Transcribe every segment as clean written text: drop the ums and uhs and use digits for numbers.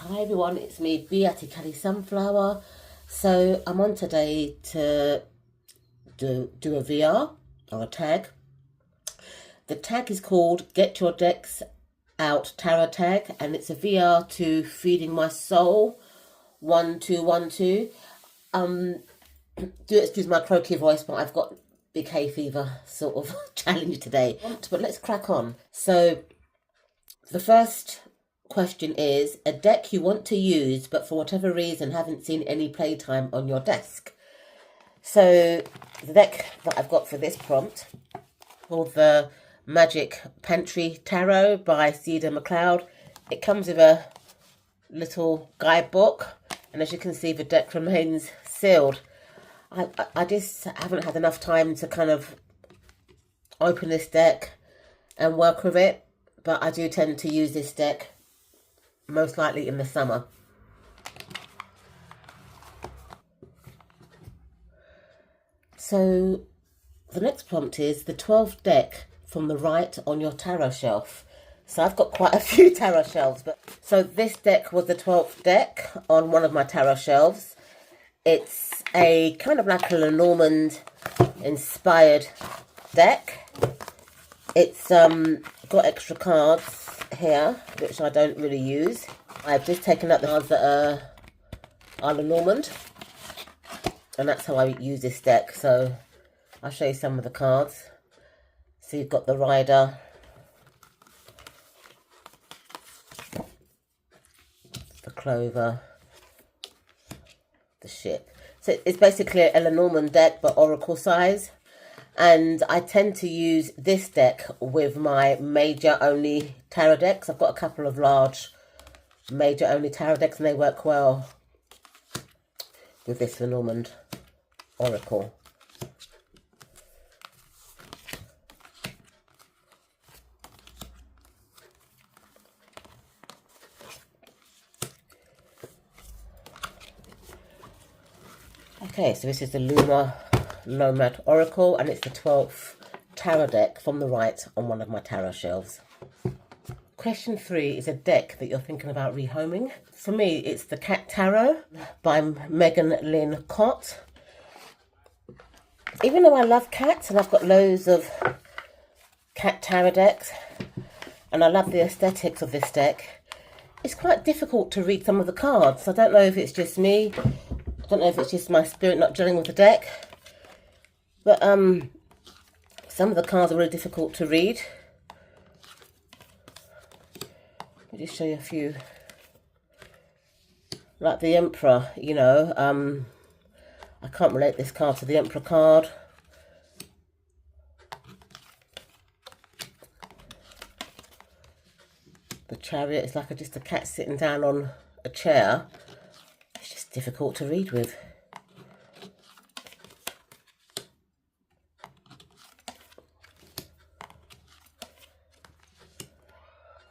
Hi everyone, it's me, Beatty Kelly Sunflower. So I'm on today to do a VR or a tag. The tag is called Get Your Decks Out Tarot Tag, and it's a VR to Feeding My Soul 1212. Do excuse my croaky voice, but I've got big hay fever sort of challenge today. But let's crack on. So the first question is a deck you want to use but for whatever reason haven't seen any playtime on your desk. So the deck that I've got for this prompt called the Magic Pantry Tarot by Cedar McLeod. It comes with a little guidebook, and as you can see the deck remains sealed. I just haven't had enough time to kind of open this deck and work with it, but I do tend to use this deck most likely in the summer. So the next prompt is the 12th deck from the right on your tarot shelf. So I've got quite a few tarot shelves, but so this deck was the 12th deck on one of my tarot shelves. It's a kind of like a Lenormand inspired deck. It's got extra cards here, which I don't really use. I've just taken out the cards that are Lenormand, and that's how I use this deck. So I'll show you some of the cards. So you've got the Rider, the Clover, the Ship. So it's basically a Lenormand deck, but Oracle size. And I tend to use this deck with my major only tarot decks. I've got a couple of large major only tarot decks, and they work well with this Lenormand Oracle. Okay, so this is the Lunar Nomad Oracle, and it's the 12th tarot deck from the right on one of my tarot shelves. Question 3 is a deck that you're thinking about rehoming. For me, it's the Cat Tarot by Megan Lynn Cott. Even though I love cats and I've got loads of cat tarot decks and I love the aesthetics of this deck, it's quite difficult to read some of the cards. I don't know if it's just me. I don't know if it's just my spirit not gelling with the deck. But some of the cards are really difficult to read. Let me just show you a few. Like the Emperor, you know. I can't relate this card to the Emperor card. The Chariot is like just a cat sitting down on a chair. It's just difficult to read with.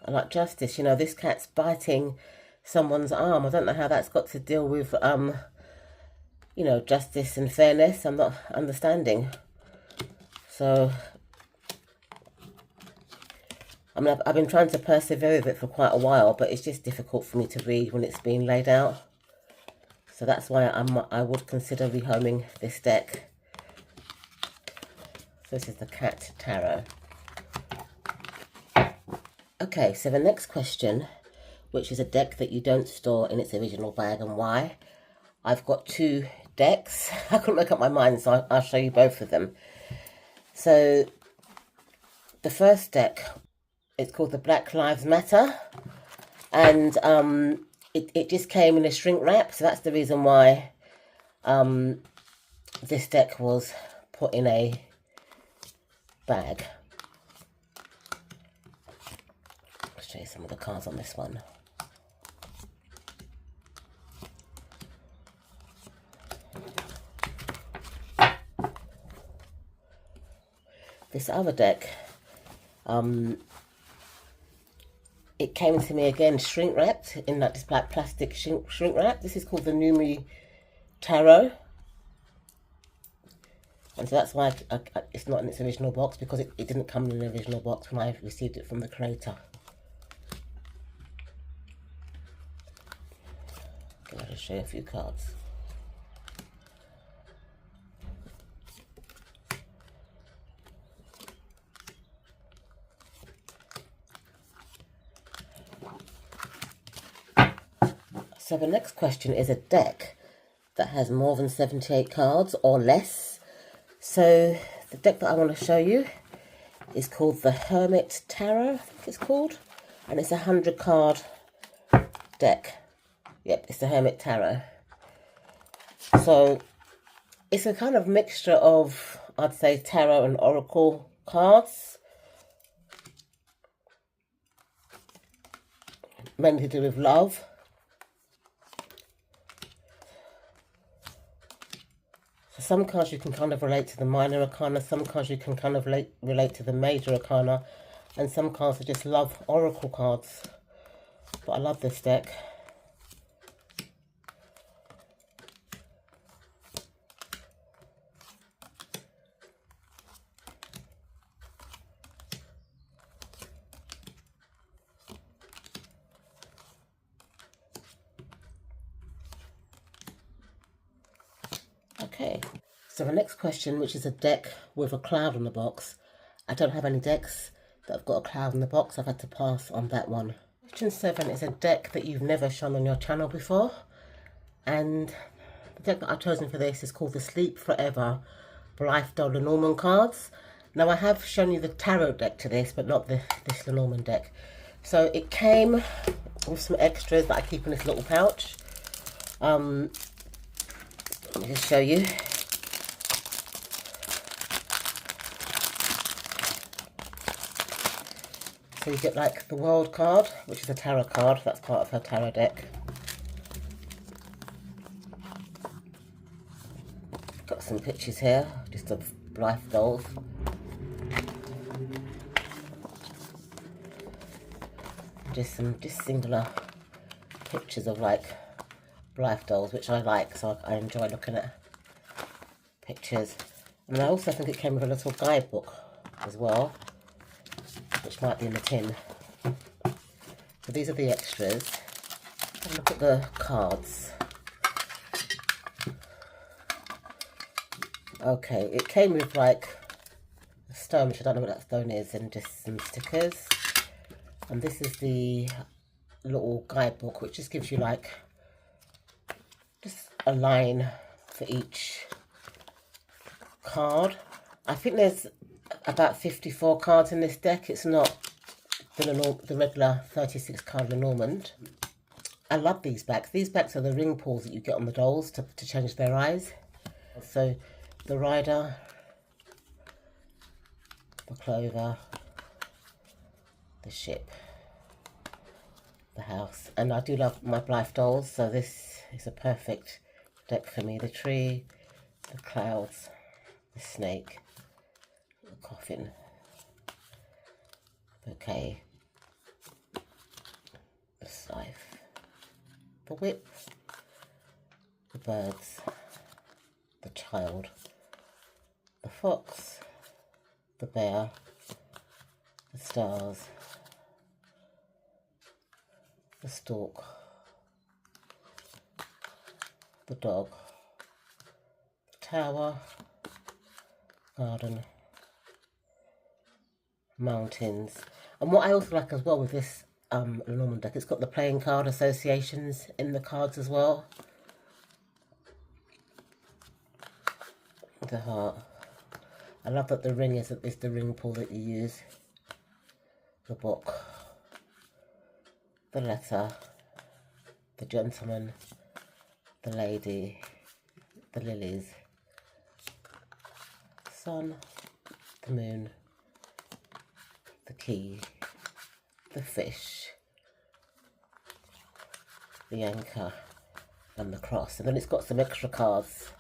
Like Justice, you know, this cat's biting someone's arm. I don't know how that's got to deal with, you know, justice and fairness. I'm not understanding. So, I mean, I've been trying to persevere with it for quite a while, but it's just difficult for me to read when it's being laid out. So that's why I would consider rehoming this deck. So this is the Cat Tarot. Okay, so the next question, which is a deck that you don't store in its original bag and why. I've got 2 decks. I couldn't make up my mind, so I'll show you both of them. So the first deck, it's called the Black Lives Matter, and it just came in a shrink wrap, so that's the reason why this deck was put in a bag. Show you some of the cards on this one. This other deck, it came to me again shrink wrapped in that this black plastic shrink wrap. This is called the Numi Tarot, and so that's why it's not in its original box, because it didn't come in the original box when I received it from the creator. I'll show you a few cards. So the next question is a deck that has more than 78 cards or less. So the deck that I want to show you is called the Hermit Tarot, I think it's called. And it's a 100 card deck. Yep, it's the Hermit Tarot. So it's a kind of mixture of, I'd say, tarot and oracle cards. Mainly to do with love. So some cards you can kind of relate to the minor arcana, some cards you can kind of relate to the major arcana, and some cards are just love oracle cards. But I love this deck. Okay, so the next question, which is a deck with a cloud on the box. I don't have any decks that have got a cloud in the box. I've had to pass on that one. Question 7 is a deck that you've never shown on your channel before. And the deck that I've chosen for this is called the Sleep Forever Blythe Lenormand cards. Now I have shown you the tarot deck to this, but not this Lenormand deck. So it came with some extras that I keep in this little pouch. Let me just show you. So you get like the World card, which is a tarot card. That's part of her tarot deck. Got some pictures here, just of Blythe dolls. Just some singular pictures of like Blythe dolls, which I like, so I enjoy looking at pictures. And I also think it came with a little guidebook as well, which might be in the tin. So these are the extras. Have a look at the cards. Okay, it came with like a stone, which I don't know what that stone is, and just some stickers. And this is the little guidebook, which just gives you like just a line for each card. I think there's about 54 cards in this deck. It's not the regular 36 card Lenormand. I love these backs. These backs are the ring pulls that you get on the dolls to change their eyes. So the rider, the clover, the ship, the house. And I do love my Blythe dolls, so this is a perfect deck for me. The tree, the clouds, the snake, the coffin, bouquet, the scythe, the whip, the birds, the child, the fox, the bear, the stars, the stork, the dog, the tower, garden, mountains. And what I also like as well with this Lenormand deck, it's got the playing card associations in the cards as well. The heart. I love that the ring is the ring pull that you use. The book, the letter, the gentleman, the lady, the lilies, the sun, the moon, the key, the fish, the anchor, and the cross. And then it's got some extra cards.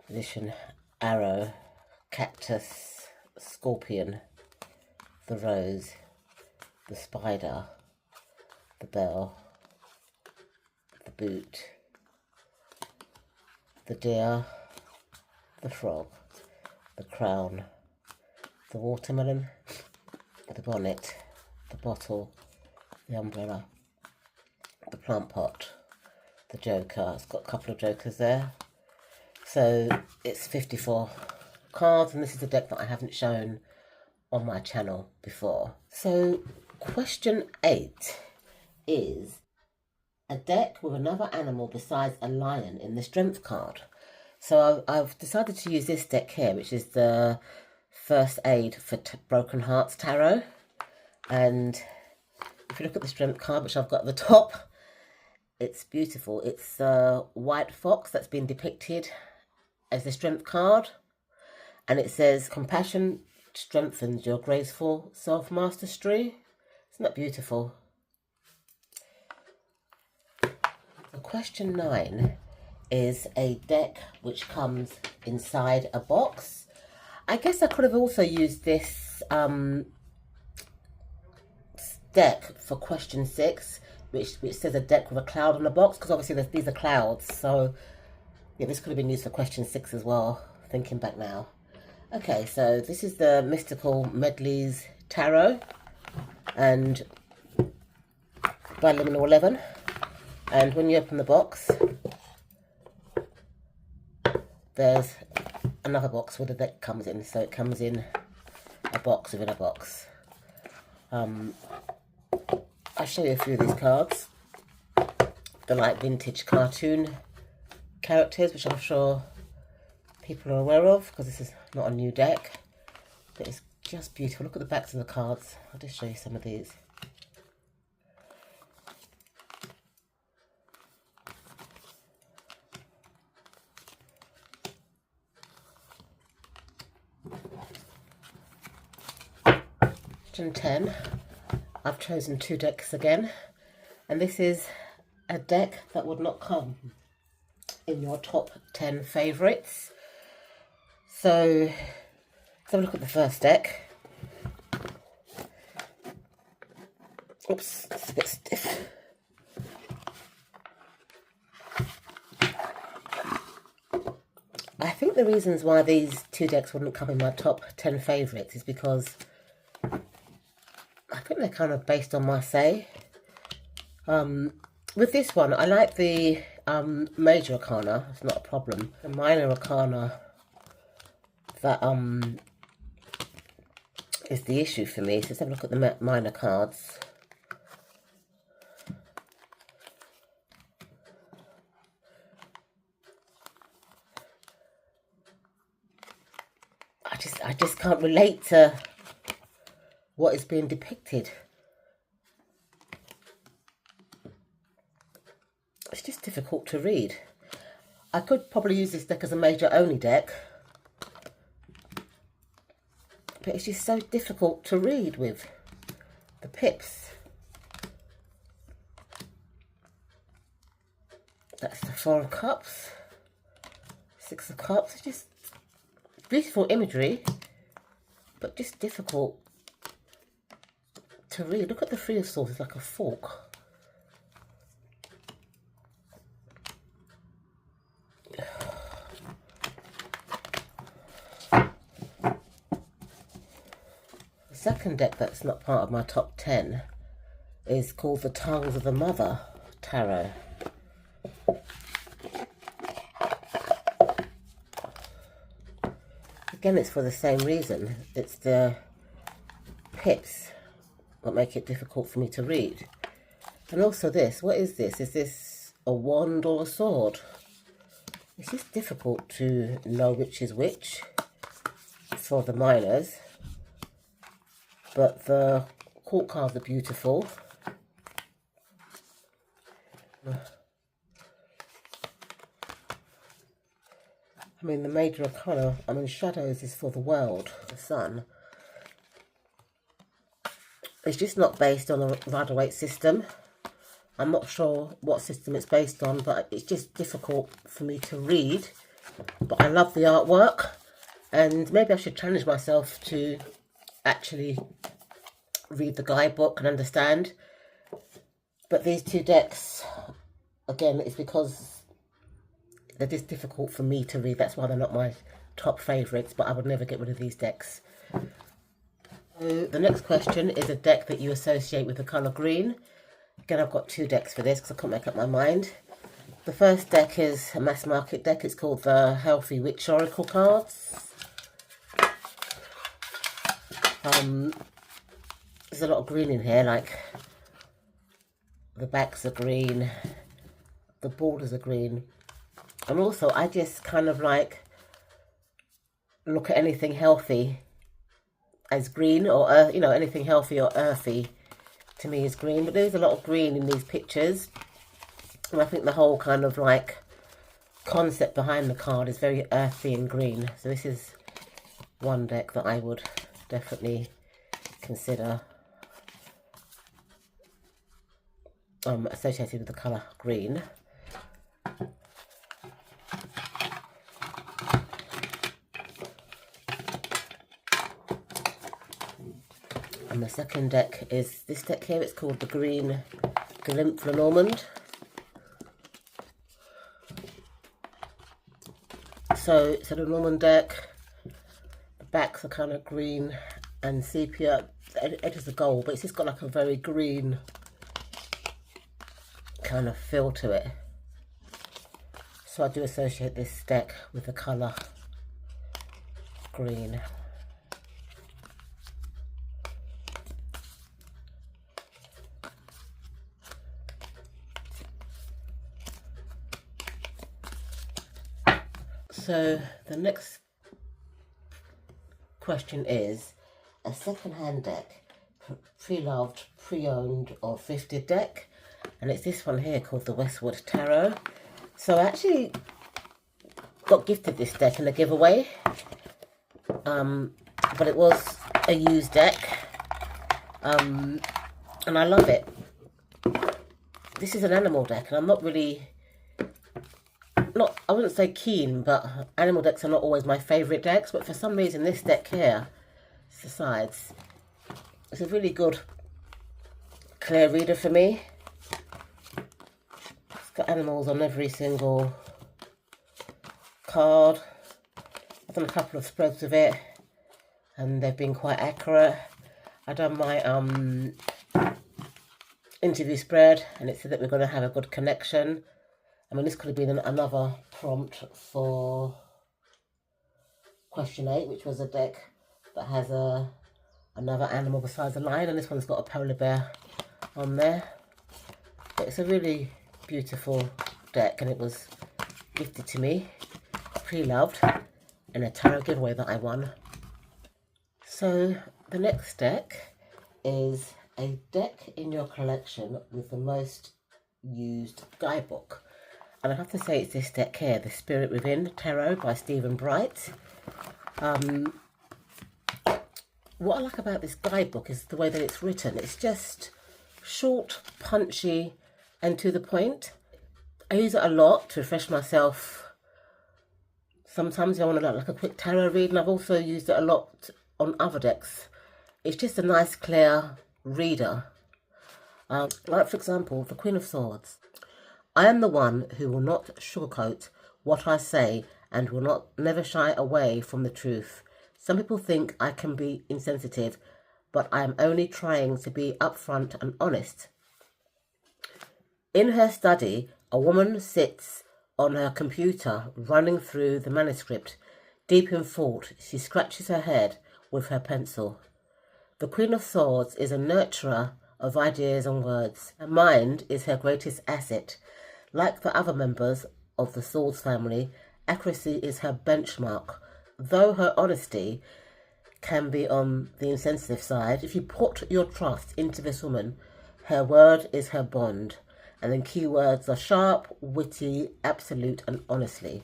Position, arrow, cactus, scorpion, the rose, the spider, the bell, the boot, the deer, the frog, the crown, the watermelon, the bonnet, the bottle, the umbrella, the plant pot, the Joker. It's got a couple of Jokers there. So it's 54 cards, and this is a deck that I haven't shown on my channel before. So question 8 is a deck with another animal besides a lion in the strength card. So I've decided to use this deck here, which is the First Aid for Broken Hearts Tarot. And if you look at the strength card, which I've got at the top, it's beautiful. It's a white fox that's been depicted as the strength card. And it says, compassion strengthens your graceful self-mastery. Isn't that beautiful? So question 9 is a deck which comes inside a box. I guess I could have also used this deck for question 6, which says a deck with a cloud on the box, because obviously these are clouds. So yeah, this could have been used for question 6 as well, thinking back now. Okay, so this is the Mystical Medleys Tarot, and by Liminal 11. And when you open the box, there's another box where the deck comes in. So it comes in a box within a box. I'll show you a few of these cards. They're like vintage cartoon characters, which I'm sure people are aware of, because this is not a new deck. But it's just beautiful. Look at the backs of the cards. I'll just show you some of these. Question 10. I've chosen 2 decks again, and this is a deck that would not come in your top 10 favourites. So let's have a look at the first deck. Oops, it's a bit stiff. I think the reasons why these 2 decks wouldn't come in my top 10 favourites is because I think they're kind of based on my say. With this one, I like the major arcana. It's not a problem. The minor arcana that is the issue for me. So let's have a look at the minor cards. I just can't relate to what is being depicted. It's just difficult to read. I could probably use this deck as a major only deck, but it's just so difficult to read with the pips. That's the 4 of Cups, 6 of Cups. It's just beautiful imagery, but just difficult to read. Look at the 3 of Swords, it's like a fork. The second deck that's not part of my top 10 is called the Tongues of the Mother Tarot. Again, it's for the same reason. It's the pips that make it difficult for me to read. And also this, what is this? Is this a wand or a sword? It's just difficult to know which is which for the minors. But the court cards are beautiful. I mean, the major arcana, shadows is for the world, the sun. It's just not based on a Rider-Waite system. I'm not sure what system it's based on, but it's just difficult for me to read. But I love the artwork, and maybe I should challenge myself to actually read the guidebook and understand. But these 2 decks, again, it's because they're just difficult for me to read. That's why they're not my top favourites, but I would never get rid of these decks. So the next question is a deck that you associate with the colour green. Again, I've got 2 decks for this because I couldn't make up my mind. The first deck is a mass market deck. It's called the Healthy Witch Oracle cards. There's a lot of green in here, like the backs are green, the borders are green. And also I just kind of like look at anything healthy as green, or anything healthy or earthy to me is green. But there's a lot of green in these pictures, and I think the whole kind of like concept behind the card is very earthy and green. So this is one deck that I would definitely consider associated with the colour green. And the second deck is this deck here. It's called the Green Lenormand. So it's a Lenormand deck. The backs are kind of green and sepia. The edges are gold, but it's just got like a very green kind of feel to it. So I do associate this deck with the colour green. So the next question is a second-hand deck, pre-loved, pre-owned or thrifted deck, and it's this one here called the Westwood Tarot. So I actually got gifted this deck in a giveaway, but it was a used deck, and I love it. This is an animal deck, and I'm not really, I wouldn't say keen, but animal decks are not always my favourite decks, but for some reason this deck here, it's the sides, it's a really good clear reader for me. It's got animals on every single card. I've done a couple of spreads with it and they've been quite accurate. I've done my interview spread and it said that we're going to have a good connection. I mean, this could have been another prompt for question 8, which was a deck that has another animal besides a lion, and this one's got a polar bear on there. But it's a really beautiful deck, and it was gifted to me, pre-loved, in a tarot giveaway that I won. So the next deck is a deck in your collection with the most used guidebook. And I have to say it's this deck here, The Spirit Within Tarot by Stephen Bright. What I like about this guidebook is the way that it's written. It's just short, punchy, and to the point. I use it a lot to refresh myself. Sometimes I want to like a quick tarot read, and I've also used it a lot on other decks. It's just a nice, clear reader. Like, for example, the Queen of Swords. I am the one who will not sugarcoat what I say and will never shy away from the truth. Some people think I can be insensitive, but I am only trying to be upfront and honest. In her study, a woman sits on her computer running through the manuscript. Deep in thought, she scratches her head with her pencil. The Queen of Swords is a nurturer of ideas and words. Her mind is her greatest asset. Like the other members of the Swords family, accuracy is her benchmark. Though her honesty can be on the insensitive side, if you put your trust into this woman, her word is her bond. And then keywords are sharp, witty, absolute, and honestly.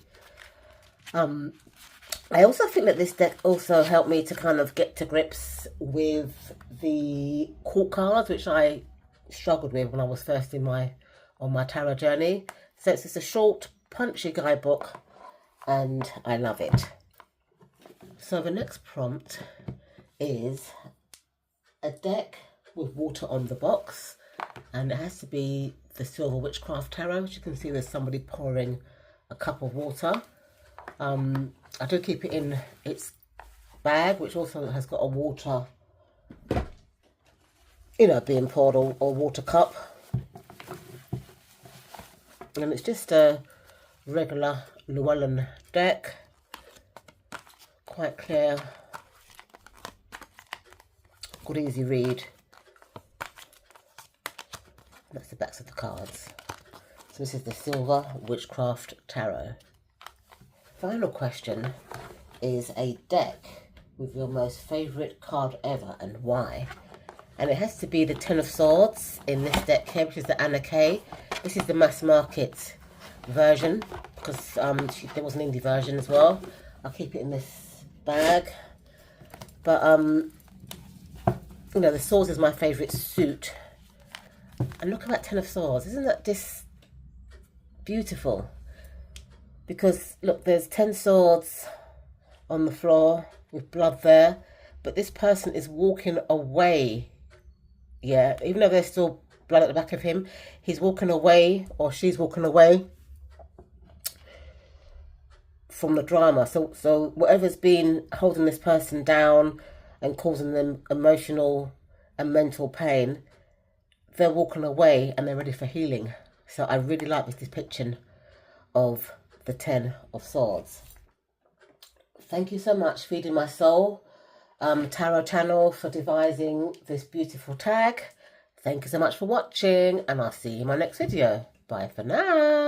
I also think that this deck also helped me to kind of get to grips with the court cards, which I struggled with when I was first on my tarot journey. So it's just a short, punchy guidebook, and I love it. So the next prompt is a deck with water on the box, and it has to be the Silver Witchcraft Tarot. As you can see, there's somebody pouring a cup of water. I do keep it in its bag, which also has got a water, being poured, or water cup. And it's just a regular Llewellyn deck. Quite clear. Good easy read. That's the backs of the cards. So this is the Silver Witchcraft Tarot. Final question is a deck with your most favourite card ever and why? And it has to be the Ten of Swords in this deck here, which is the Anna Kay. This is the mass market version because there was an indie version as well. I'll keep it in this bag. But, you know, the Swords is my favourite suit. And look at that Ten of Swords. Isn't that just beautiful? Because, look, there's 10 swords on the floor with blood there. But this person is walking away. Yeah, even though there's still blood at the back of him, he's walking away, or she's walking away from the drama. So whatever's been holding this person down and causing them emotional and mental pain, they're walking away and they're ready for healing. So I really like this depiction of the Ten of Swords. Thank you so much, Feeding My Soul Tarot channel, for devising this beautiful tag. Thank you so much for watching, and I'll see you in my next video. Bye for now.